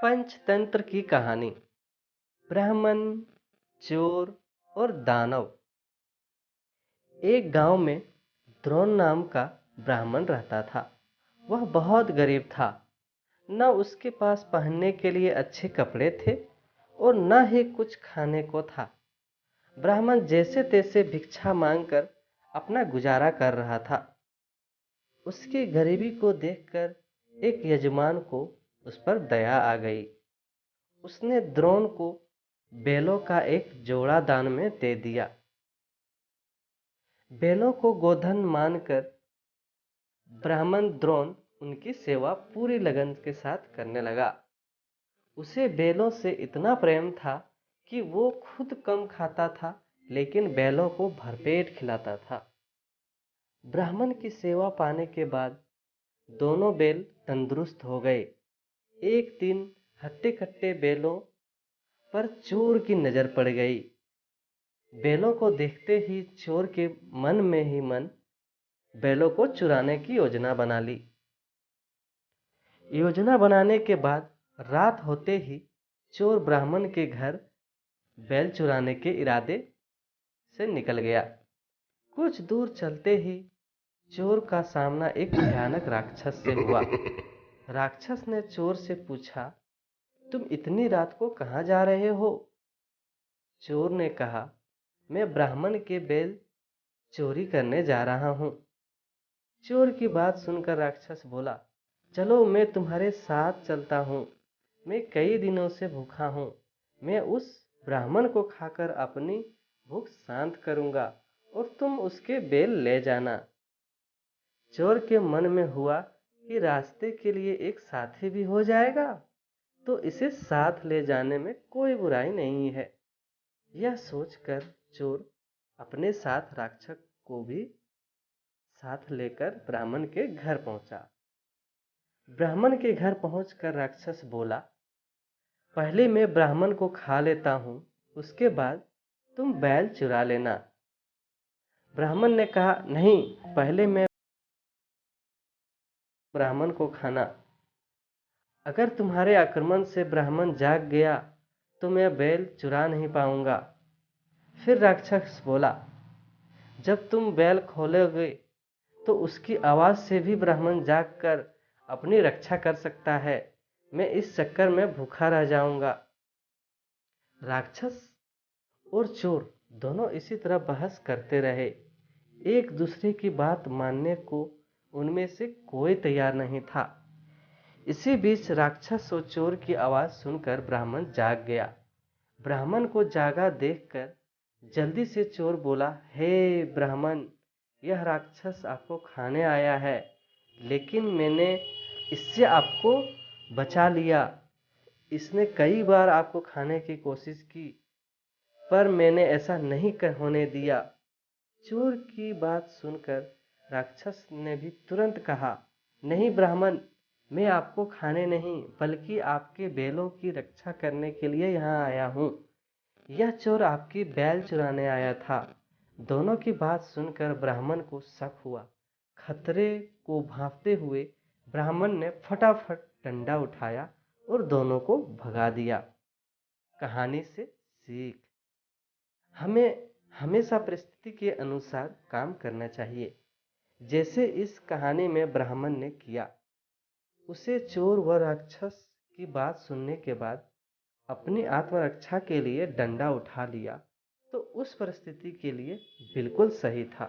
पंचतंत्र की कहानी। ब्राह्मण, चोर और दानव। एक गांव में द्रोण नाम का ब्राह्मण रहता था। वह बहुत गरीब था। न उसके पास पहनने के लिए अच्छे कपड़े थे और न ही कुछ खाने को था। ब्राह्मण जैसे तैसे भिक्षा मांगकर अपना गुजारा कर रहा था। उसकी गरीबी को देखकर एक यजमान को उस पर दया आ गई। उसने द्रोण को बैलों का एक जोड़ा दान में दे दिया। बैलों को गोधन मानकर ब्राह्मण द्रोण उनकी सेवा पूरी लगन के साथ करने लगा। उसे बैलों से इतना प्रेम था कि वो खुद कम खाता था, लेकिन बैलों को भरपेट खिलाता था। ब्राह्मण की सेवा पाने के बाद दोनों बैल तंदुरुस्त हो गए। एक दिन हट्टे कट्टे बैलों पर चोर की नजर पड़ गई। बैलों को देखते ही चोर के मन में ही मन बैलों को चुराने की योजना बना ली। योजना बनाने के बाद रात होते ही चोर ब्राह्मण के घर बैल चुराने के इरादे से निकल गया। कुछ दूर चलते ही चोर का सामना एक भयानक राक्षस से हुआ। राक्षस ने चोर से पूछा, तुम इतनी रात को कहाँ जा रहे हो? चोर ने कहा, मैं ब्राह्मण के बैल चोरी करने जा रहा हूँ। चोर की बात सुनकर राक्षस बोला, चलो मैं तुम्हारे साथ चलता हूँ। मैं कई दिनों से भूखा हूँ। मैं उस ब्राह्मण को खाकर अपनी भूख शांत करूँगा और तुम उसके बैल ले जाना। चोर के मन में हुआ कि रास्ते के लिए एक साथी भी हो जाएगा तो इसे साथ ले जाने में कोई बुराई नहीं है। यह सोचकर चोर अपने साथ राक्षस को भी साथ लेकर ब्राह्मण के घर पहुंचा। ब्राह्मण के घर पहुंचकर राक्षस बोला, पहले मैं ब्राह्मण को खा लेता हूं, उसके बाद तुम बैल चुरा लेना। ब्राह्मण ने कहा, नहीं, पहले मैं ब्राह्मण को खाना। अगर तुम्हारे आक्रमण से ब्राह्मण जाग गया तो मैं बैल चुरा नहीं पाऊंगा। फिर राक्षस बोला, जब तुम बैल खोलोगे तो उसकी आवाज से भी ब्राह्मण जागकर अपनी रक्षा कर सकता है। मैं इस चक्कर में भूखा रह जाऊंगा। राक्षस और चोर दोनों इसी तरह बहस करते रहे। एक दूसरे की बात मानने को उनमें से कोई तैयार नहीं था। इसी बीच राक्षस और चोर की आवाज सुनकर ब्राह्मण जाग गया। ब्राह्मण को जागा देखकर जल्दी से चोर बोला, हे ब्राह्मण, यह राक्षस आपको खाने आया है, लेकिन मैंने इससे आपको बचा लिया। इसने कई बार आपको खाने की कोशिश की, पर मैंने ऐसा नहीं होने दिया। चोर की बात सुनकर राक्षस ने भी तुरंत कहा, नहीं ब्राह्मण, मैं आपको खाने नहीं बल्कि आपके बैलों की रक्षा करने के लिए यहाँ आया हूँ। यह चोर आपकी बैल चुराने आया था। दोनों की बात सुनकर ब्राह्मण को शक हुआ। खतरे को भांपते हुए ब्राह्मण ने फटाफट डंडा उठाया और दोनों को भगा दिया। कहानी से सीख, हमें हमेशा परिस्थिति के अनुसार काम करना चाहिए, जैसे इस कहानी में ब्राह्मण ने किया। उसे चोर व राक्षस की बात सुनने के बाद अपनी आत्मरक्षा के लिए डंडा उठा लिया, तो उस परिस्थिति के लिए बिल्कुल सही था।